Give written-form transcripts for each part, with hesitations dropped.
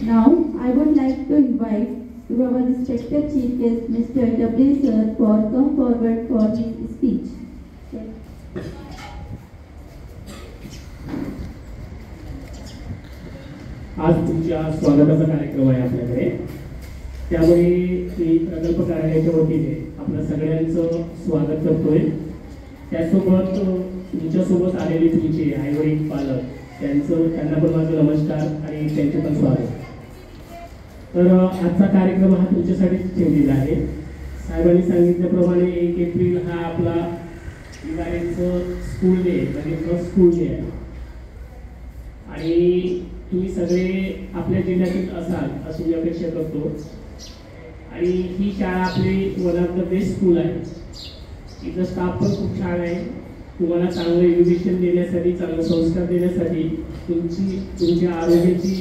Now, I would like to invite our respected Chief Guest, Mr. W. Sir, for come forward for his speech. आज तुमच्या स्वागताचा कार्यक्रम आहे आपल्याकडे, त्यामुळे मी प्रकल्प कार्यालयाच्या वतीने आपल्या सगळ्यांचं स्वागत करतोय. त्यासोबत तुमच्यासोबत आलेले तुमचे आईवडील पालक त्यांना पण माझा नमस्कार आणि त्यांचे पण स्वागत. तर आजचा कार्यक्रम हा तुमच्यासाठीच ठेवलेला आहे. साहेबांनी सांगितल्याप्रमाणे 1 एप्रिल हा आपला इमारतीचं स्कूल डे म्हणजे फर्स्ट स्कूल डे आहे आणि तुम्ही सगळे आपल्या जिल्ह्यातील असाल अशी मी अपेक्षा करतो. आणि ही शाळा आपली one of the best school आहे. इथं स्टाफ पण खूप छान आहे. तुम्हाला चांगलं एज्युकेशन देण्यासाठी, चांगले संस्कार देण्यासाठी, तुमच्या आरोग्याची,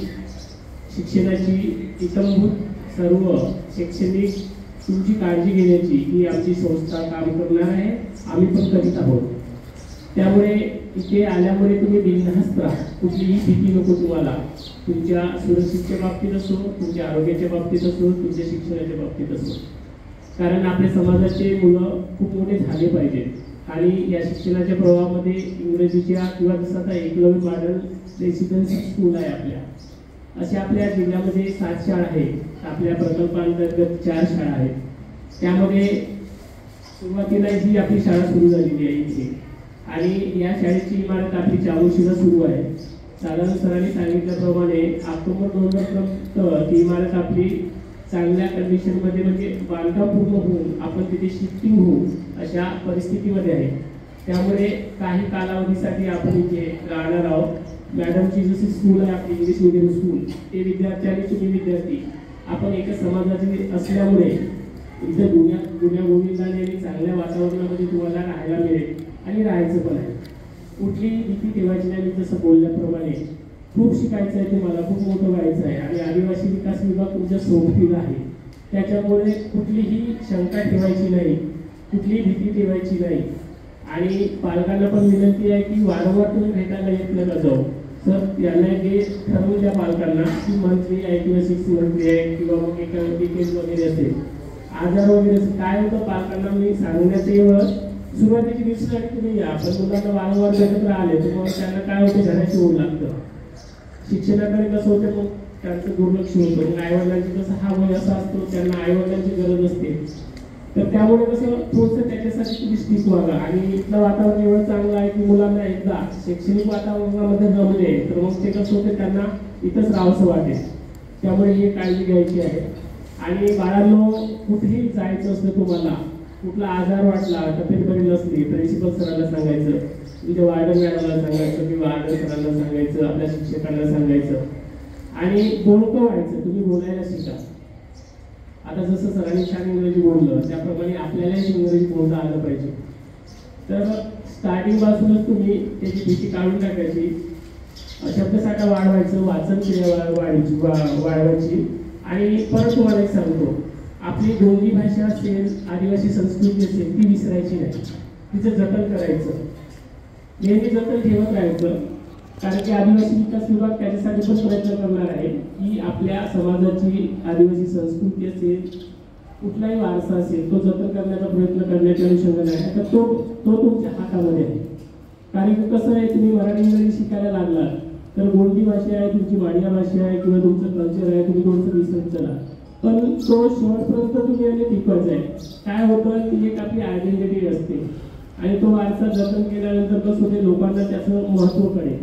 शिक्षणाची, इतंभूत सर्व शैक्षणिक तुमची काळजी घेण्याची ही आमची संस्था काम करणार आहे. आम्ही पण करीत आहोत. त्यामुळे इथे आल्यामुळे तुम्ही बिनधास्त राहा. कुठलीही भीती नको तुम्हाला. तुमच्या सुरक्षेच्या बाबतीत असो, तुमच्या आरोग्याच्या बाबतीत असो, तुमच्या शिक्षणाच्या बाबतीत असो. कारण आपल्या समाजाचे मुलं खूप मोठे झाले पाहिजेत आणि या शिक्षणाच्या प्रवाहामध्ये इंग्रजीच्या किंवा जसं आता एकलव्य मॉडेल रेसिडेन्सी स्कूल आहे आपल्या, अशा आपल्या जिल्ह्यामध्ये 7 शाळा आहेत. आपल्या प्रकल्पांतर्गत 4 शाळा आहेत. त्यामध्ये सुरुवातीला ही आपली शाळा सुरू झालेली आहे इथे आणि या शाळेची इमारत आपली चामोशीला सुरू आहे. साधारण सरांनी सांगितल्याप्रमाणे ऑक्टोबर 2000 ती इमारत आपली चांगल्या कंडिशनमध्ये म्हणजे बांधकाम पूर्ण होऊन आपण तिथे शिफ्टिंग होऊ अशा परिस्थितीमध्ये आहे. त्यामुळे काही कालावधीसाठी आपण इथे राहणार आहोत. मॅडमची जशी स्कूल आहे आपली इंग्लिश मीडियम स्कूल, ते विद्यार्थी आणि तुम्ही विद्यार्थी आपण एका समाजाचे असल्यामुळे इथं गुन्ह्या गोविंदाने आणि चांगल्या वातावरणामध्ये तुम्हाला राहायला मिळेल आणि राहायचं पण आहे. कुठलीही भीती ठेवायची नाही. मी जसं बोलल्याप्रमाणे खूप शिकायचं आहे तुम्हाला, खूप मोठं व्हायचं आहे आणि आदिवासी विकास विभाग तुमच्या सोबतीला आहे. त्याच्यामुळे कुठलीही शंका ठेवायची नाही, कुठलीही भीती ठेवायची नाही. आणि पालकांना पण विनंती आहे की वारंवार तुम्ही भेटायला येत नका जाऊ. सर यांना हे ठरवून द्या पालकांना की मंथली आहे किंवा 6 मंथली आहे किंवा मग एका वीकेंड वगैरे असेल, आजार वगैरे असेल. काय होतं पालकांना मी सांगण्याचं एवढं, सुरुवातीची दिवसासाठी तुम्ही या, पण मुलांना वारंवार भेटत राहिले तर मग त्यांना काय होतं, घराची ओढ लागतं. शिक्षणाकडे कसं होतं, मग त्यांचं दुर्लक्ष होतं. मग आईवडिलांची कसं हा वय असा असतो, त्यांना आईवडिलांची गरज असते. तर त्यामुळे कसं थोडंसं त्याच्यासाठी तुम्ही स्टिक व्हावा. आणि इथलं वातावरण एवढं चांगलं आहे की मुलांना एकदा शैक्षणिक वातावरणामध्ये जमले तर मग ते कसं होतं, त्यांना इथंच राहावंसं वाटेल. त्यामुळे ही काळजी घ्यायची आहे. आणि बाळांनो, कुठेही जायचं असतं तुम्हाला, कुठला आजार वाटला, तब्येत बरी नसली, प्रिन्सिपल सरांना सांगायचं, तुमच्या वार्डन मॅडमला सांगायचं किंवा वार्डन सरांना सांगायचं, आपल्या शिक्षकांना सांगायचं आणि बोलकं व्हायचं. तुम्ही बोलायला शिका. आता जसं सरांनी छान इंग्रजी बोललं त्याप्रमाणे आपल्यालाही इंग्रजी बोलता आलं पाहिजे. तर स्टार्टिंगपासूनच तुम्ही त्याची भीती काढून टाकायची, शब्दसाठा वाढवायचं, वाचन क्रिया वाढवायची. आणि परत तुम्हाला एक सांगतो, आपली गोंडी भाषा असेल, आदिवासी संस्कृती असेल, ती विसरायची नाही. तिचं जतन करायचं, नेहमी जतन ठेवत राहायचं. कारण की आदिवासी विकास विभाग त्याच्यासाठी पण प्रयत्न करणार आहे की आपल्या समाजाची आदिवासी संस्कृती असेल, कुठलाही वारसा असेल, तो जतन करण्याचा प्रयत्न करण्याच्या अनुषंगाने आहे. तर तो तुमच्या हातामध्ये आहे. कारण की कसं आहे, तुम्ही मराठी इंग्रजी शिकायला लागलात तर गोंडी भाषा आहे, तुमची वाडिया भाषा आहे किंवा तुमचं कल्चर आहे, तुम्ही थोडंसं विसरत चला. पण तो शेवटपर्यंत तुम्ही याने टिकवायचा आहे. काय होतं, ती एक आपली आयडेंटिटी असते आणि तो वारसा जतन केल्यानंतर कसं होते, लोकांना त्याचं महत्त्व कळेल.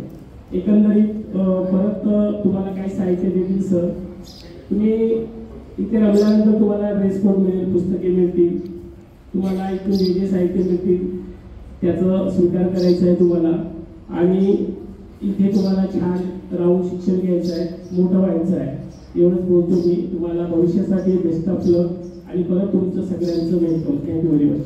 एकंदरीत परत तुम्हाला काही साहित्य देतील सर. तुम्ही इथे रमल्यानंतर तुम्हाला ड्रेस कोड मिळेल, पुस्तके मिळतील, तुम्हाला इथून जे जे साहित्य मिळतील त्याचं स्वीकार करायचं आहे तुम्हाला. आणि इथे तुम्हाला छान राहून शिक्षण घ्यायचं आहे, मोठं व्हायचं आहे. एवढंच बोलतो मी. तुम्हाला भविष्यासाठी बेस्ट ऑफ लक आणि परत तुमचं सगळ्यांचं वेलकम. Thank you very much.